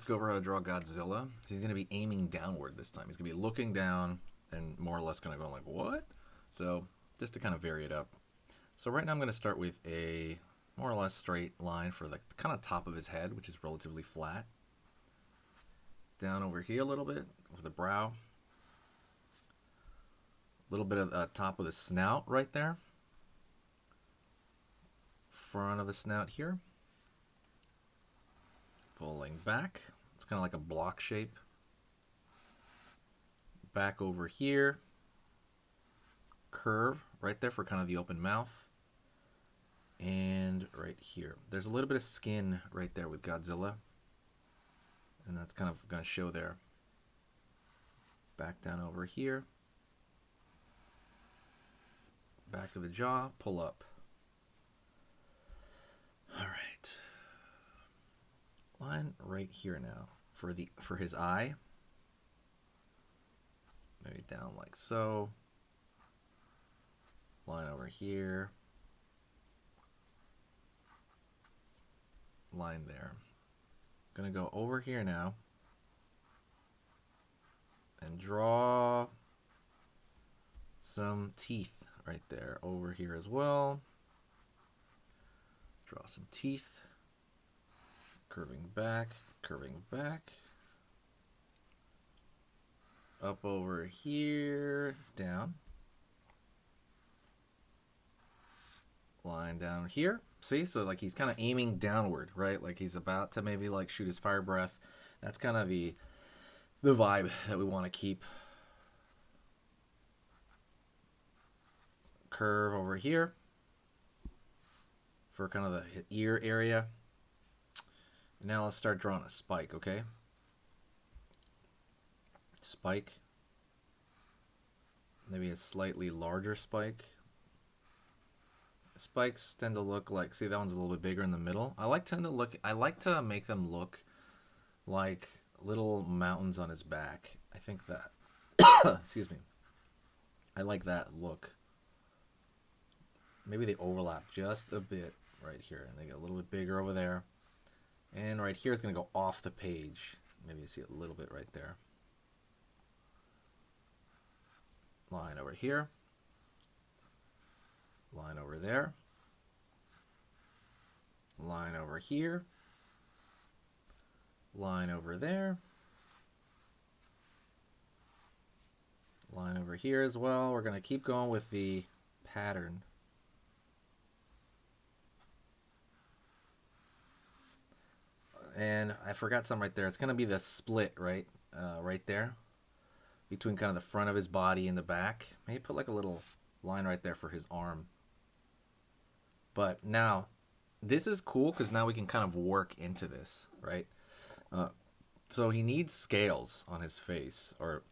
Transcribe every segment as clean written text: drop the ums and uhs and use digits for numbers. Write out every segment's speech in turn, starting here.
go over how to draw Godzilla. He's going to be aiming downward this time. He's going to be looking down and more or less kind of going like, what? So just to kind of vary it up. So right now I'm going to start with a more or less straight line for the kind of top of his head, which is relatively flat. Down over here a little bit with the brow. A little bit of the top of the snout right there. Front of the snout here. Pulling back. It's kind of like a block shape. Back over here. Curve right there for kind of the open mouth. And right here. There's a little bit of skin right there with Godzilla. And that's kind of going to show there. Back down over here. Back of the jaw. Pull up. All right. Line right here now for his eye. Maybe down like so. Line over here. Line there. Gonna go over here now and draw some teeth right there over here as well. Draw some teeth. Curving back, curving back. Up over here, down. Line down here. See, so like he's kind of aiming downward, right? Like he's about to maybe like shoot his fire breath. That's kind of the vibe that we want to keep. Curve over here for kind of the ear area. Now let's start drawing a spike, okay? Spike. Maybe a slightly larger spike. Spikes tend to look like, see, that one's a little bit bigger in the middle. I like to make them look like little mountains on his back. I think that excuse me. I like that look. Maybe they overlap just a bit right here and they get a little bit bigger over there. And right here is going to go off the page. Maybe you see it a little bit right there. Line over here. Line over there. Line over here. Line over there. Line over here as well. We're going to keep going with the pattern. And I forgot some right there. It's going to be the split, right? Right there. Between kind of the front of his body and the back. Maybe put like a little line right there for his arm. But now, this is cool because now we can kind of work into this, right? So he needs scales on his face, or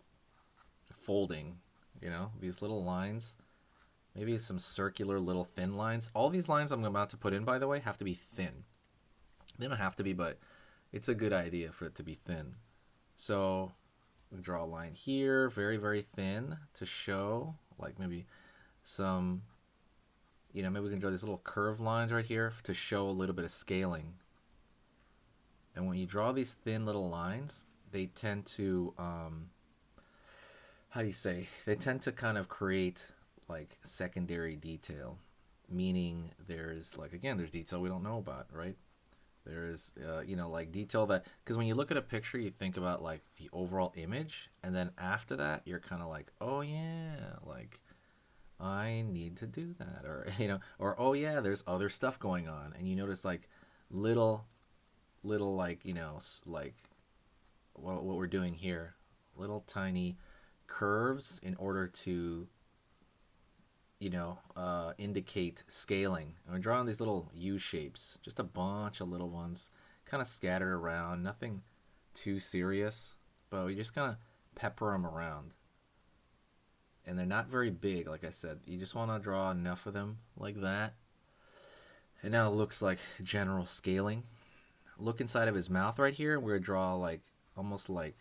folding, you know, these little lines. Maybe some circular little thin lines. All these lines I'm about to put in, by the way, have to be thin. They don't have to be, but it's a good idea for it to be thin. So we draw a line here, very, very thin, to show, like maybe some, you know, maybe we can draw these little curved lines right here to show a little bit of scaling. And when you draw these thin little lines, they tend to, how do you say, they tend to kind of create like secondary detail. Meaning there's like, again, there's detail we don't know about, right? There is, you know, like detail that, because when you look at a picture, you think about like the overall image, and then after that, you're kind of like, oh yeah, like I need to do that, or you know, or oh yeah, there's other stuff going on, and you notice like little like, you know, like what we're doing here, little tiny curves in order to, you know, indicate scaling. And we're drawing these little U shapes, just a bunch of little ones, kind of scattered around, nothing too serious, but we just kind of pepper them around. And they're not very big, like I said. You just want to draw enough of them like that. And now it looks like general scaling. Look inside of his mouth right here. We're going to draw like almost like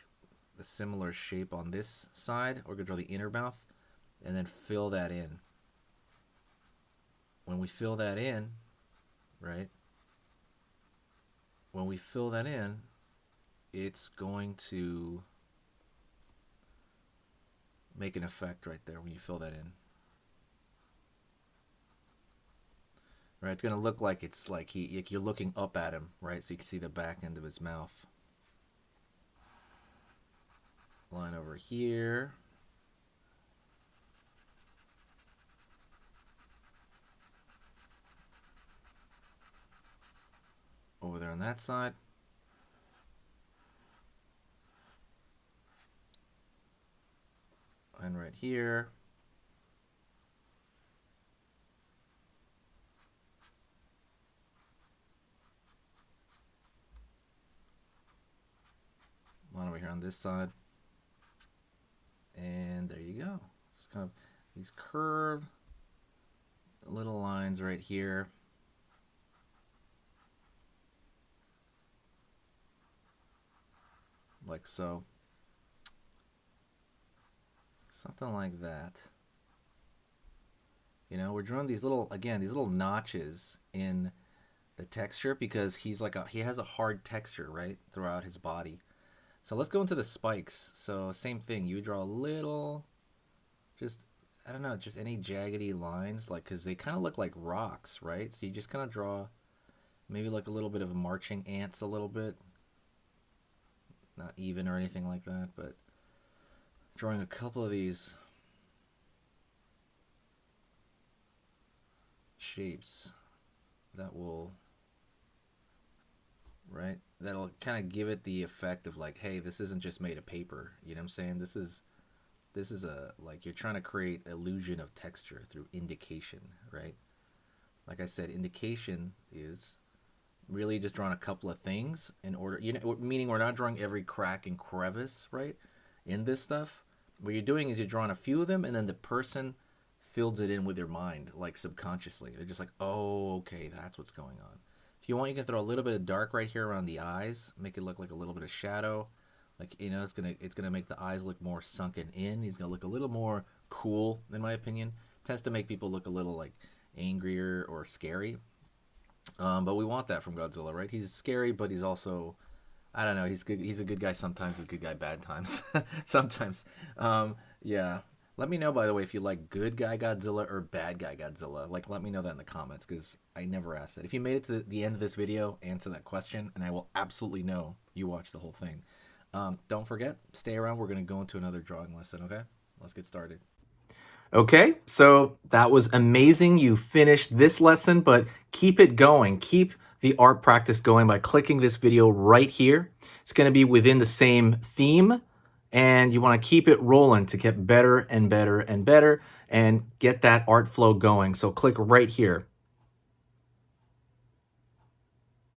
a similar shape on this side. We're going to draw the inner mouth and then fill that in. When we fill that in, right? When we fill that in, it's going to make an effect right there when you fill that in. Right, it's going to look like it's like you're looking up at him, right? So you can see the back end of his mouth. Line over here. Over there on that side. And right here. One over here on this side. And there you go. Just kind of these curved little lines right here. Like so. Something like that. You know, we're drawing these little, again, these little notches in the texture because he has a hard texture, right, throughout his body. So let's go into the spikes. So same thing, you draw a little, just, I don't know, just any jaggedy lines, like, because they kind of look like rocks, right? So you just kind of draw maybe like a little bit of marching ants a little bit. Not even or anything like that, but drawing a couple of these shapes that will, right, that'll kind of give it the effect of like, hey, this isn't just made of paper, you know what I'm saying? This is a, like, you're trying to create illusion of texture through indication, right? Like I said, indication is really just drawing a couple of things in order, you know, meaning we're not drawing every crack and crevice, right, in this stuff. What you're doing is you're drawing a few of them, and then the person fills it in with their mind, like subconsciously. They're just like, oh, okay, that's what's going on. If you want, you can throw a little bit of dark right here around the eyes, make it look like a little bit of shadow. Like, you know, it's gonna make the eyes look more sunken in. He's gonna look a little more cool, in my opinion. Tends to make people look a little like angrier or scary. But we want that from Godzilla, right? He's scary, but he's also, I don't know, he's good. He's a good guy sometimes. He's a good guy bad times. Sometimes. Yeah. Let me know, by the way, if you like good guy Godzilla or bad guy Godzilla. Like, let me know that in the comments, because I never asked that. If you made it to the end of this video, answer that question, and I will absolutely know you watched the whole thing. Don't forget, stay around. We're going to go into another drawing lesson, okay? Let's get started. Okay, so that was amazing. You finished this lesson, but keep it going. Keep the art practice going by clicking this video right here. It's going to be within the same theme, and you want to keep it rolling to get better and better and better and get that art flow going. So click right here.